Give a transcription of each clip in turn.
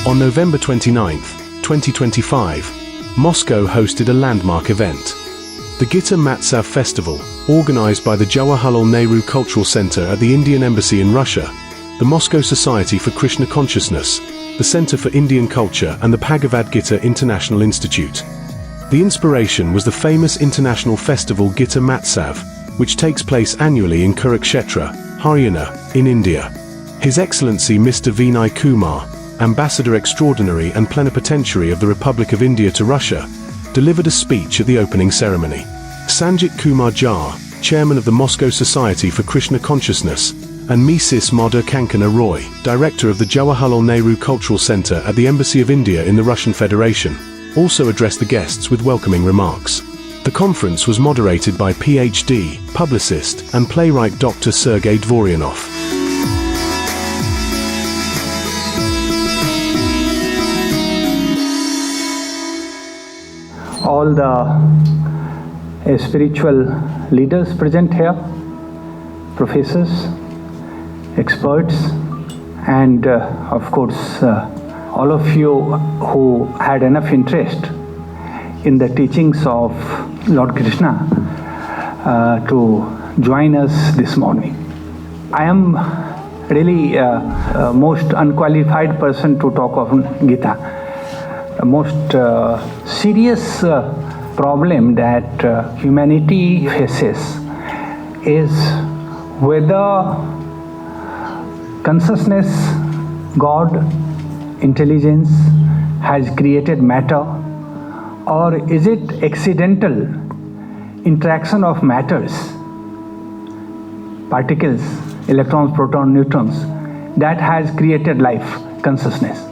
On November 29, 2025, Moscow hosted a landmark event. The Gita Mahotsav Festival, organized by the Jawaharlal Nehru Cultural Center at the Indian Embassy in Russia, the Moscow Society for Krishna Consciousness, the Center for Indian Culture and the Bhagavad Gita International Institute. The inspiration was the famous international festival Gita Mahotsav, which takes place annually in Kurukshetra, Haryana, in India. His Excellency Mr. Vinay Kumar, Ambassador Extraordinary and Plenipotentiary of the Republic of India to Russia, delivered a speech at the opening ceremony. Sanjit Kumar Jha, Chairman of the Moscow Society for Krishna Consciousness, and Mrs. Madhur Kankana Roy, Director of the Jawaharlal Nehru Cultural Center at the Embassy of India in the Russian Federation, also addressed the guests with welcoming remarks. The conference was moderated by PhD, publicist, and playwright Dr. Sergei Dvoryanov. All the spiritual leaders present here, professors, experts, and of course all of you who had enough interest in the teachings of Lord Krishna to join us this morning. I am really most unqualified person to talk of Gita. The most serious problem that humanity faces is whether consciousness, God, intelligence has created matter, or is it accidental interaction of matters, particles, electrons, protons, neutrons, that has created life, consciousness.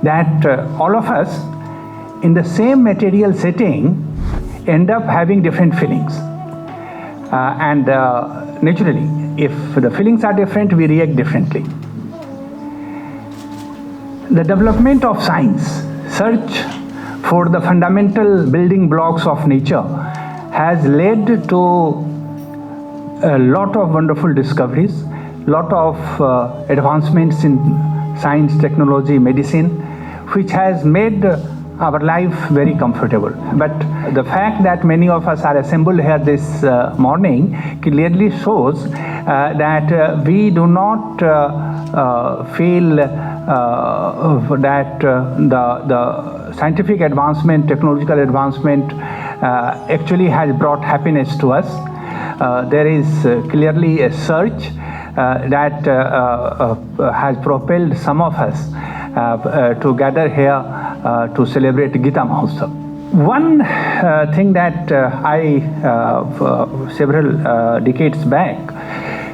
That all of us in the same material setting end up having different feelings. And naturally, if the feelings are different, we react differently. The development of science, search for the fundamental building blocks of nature, has led to a lot of wonderful discoveries, lot of advancements in science, technology, medicine, which has made our life very comfortable. But the fact that many of us are assembled here this morning clearly shows that we do not feel that the scientific advancement, technological advancement actually has brought happiness to us. There is clearly a search that has propelled some of us to gather here to celebrate Gita Mahotsav. One thing that I, several decades back,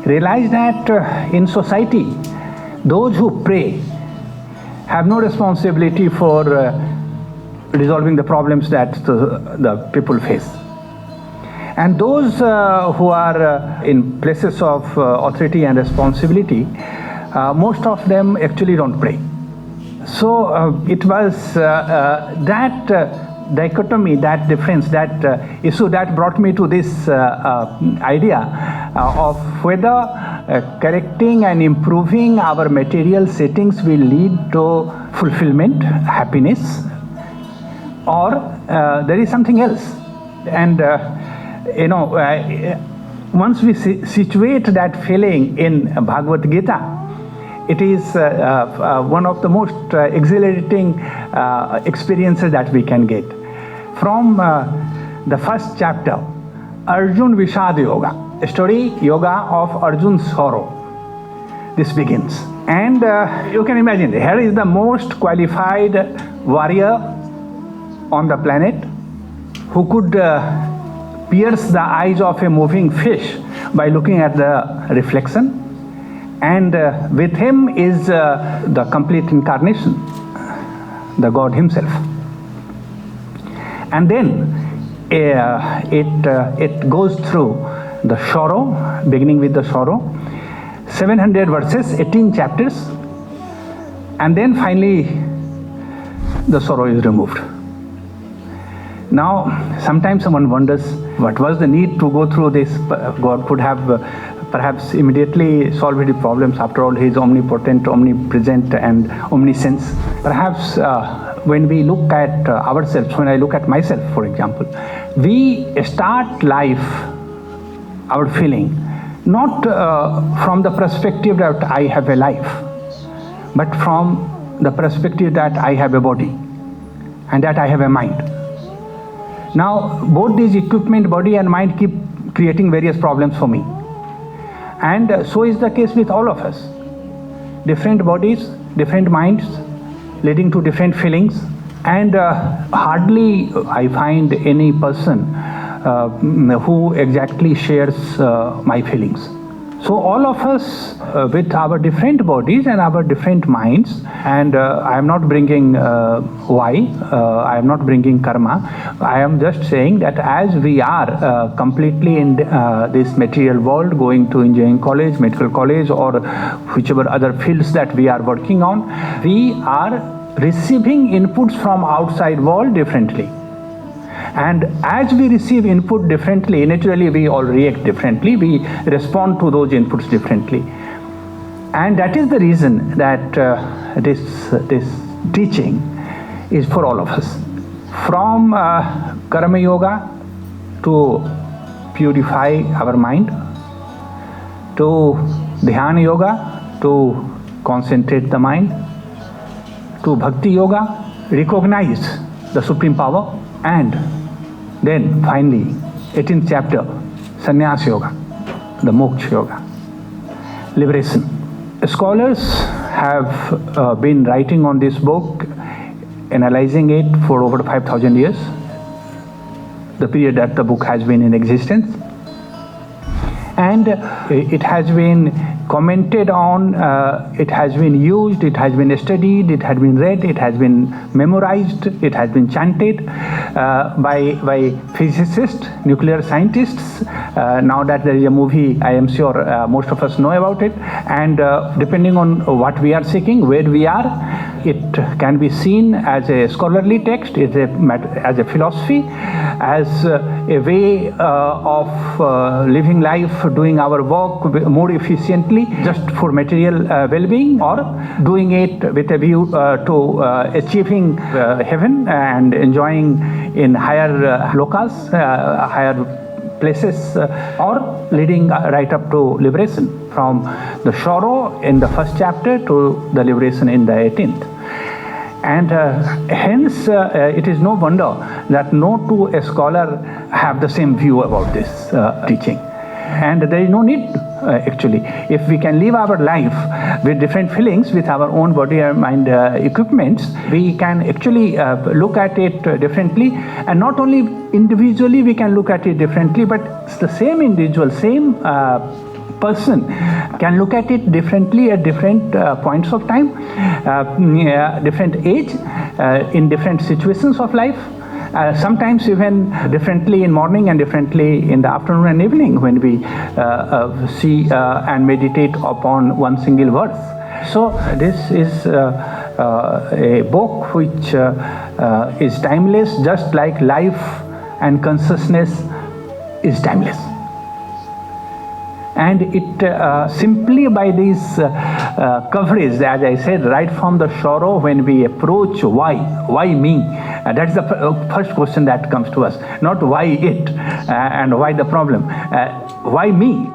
realized that in society, those who pray have no responsibility for resolving the problems that the people face. And those who are in places of authority and responsibility, most of them actually don't pray. So it was that dichotomy, that difference, that issue that brought me to this idea of whether correcting and improving our material settings will lead to fulfillment, happiness, or there is something else. And once we situate that feeling in Bhagavad Gita, it is one of the most exhilarating experiences that we can get. From the first chapter, Arjun Vishad Yoga, a story yoga of Arjun's sorrow. This begins. And you can imagine, here is the most qualified warrior on the planet who could pierce the eyes of a moving fish by looking at the reflection. And with him is the complete incarnation, the God himself. And then it goes through the sorrow, beginning with the sorrow, 700 verses, 18 chapters, and then finally the sorrow is removed. Now, sometimes someone wonders what was the need to go through this. God could have perhaps immediately solve his problems. After all, he is omnipotent, omnipresent, and omniscience. Perhaps when we look at ourselves, when I look at myself, for example, we start life, our feeling, not from the perspective that I have a life, but from the perspective that I have a body and that I have a mind. Now, both these equipment, body and mind, keep creating various problems for me. And so is the case with all of us. Different bodies, different minds, leading to different feelings. And hardly I find any person who exactly shares my feelings. So all of us with our different bodies and our different minds, and I am not bringing why, I am not bringing karma, I am just saying that as we are completely in this material world, going to engineering college, medical college, or whichever other fields that we are working on, we are receiving inputs from outside world differently. And as we receive input differently, naturally we all react differently, we respond to those inputs differently. And that is the reason that this teaching is for all of us. From Karma Yoga to purify our mind, to Dhyana Yoga to concentrate the mind, to Bhakti Yoga, recognize the Supreme Power, and then finally, 18th chapter, Sannyas Yoga, the Moksha Yoga, liberation. Scholars have been writing on this book, analyzing it for over 5,000 years, the period that the book has been in existence. And it has been commented on, it has been used, it has been studied, it has been read, it has been memorized, it has been chanted by physicists, nuclear scientists. Now that there is a movie, I am sure most of us know about it. And depending on what we are seeking, where we are, it can be seen as a scholarly text, as a philosophy, as a way of living life, doing our work more efficiently, just for material well-being, or doing it with a view to achieving heaven and enjoying in higher lokas, higher places, or leading right up to liberation, from the sorrow in the first chapter to the liberation in the 18th. And hence it is no wonder that no two scholars have the same view about this teaching. And there is no need actually. If we can live our life with different feelings, with our own body and mind equipments, we can actually look at it differently. And not only individually we can look at it differently, but the same individual, same person can look at it differently at different points of time, different age, in different situations of life. Sometimes even differently in morning and differently in the afternoon and evening when we see and meditate upon one single verse. So this is a book which is timeless, just like life and consciousness is timeless. And it simply by this coverage, as I said, right from the sorrow, when we approach why me? That's the first question that comes to us. Not why it and why the problem. Why me?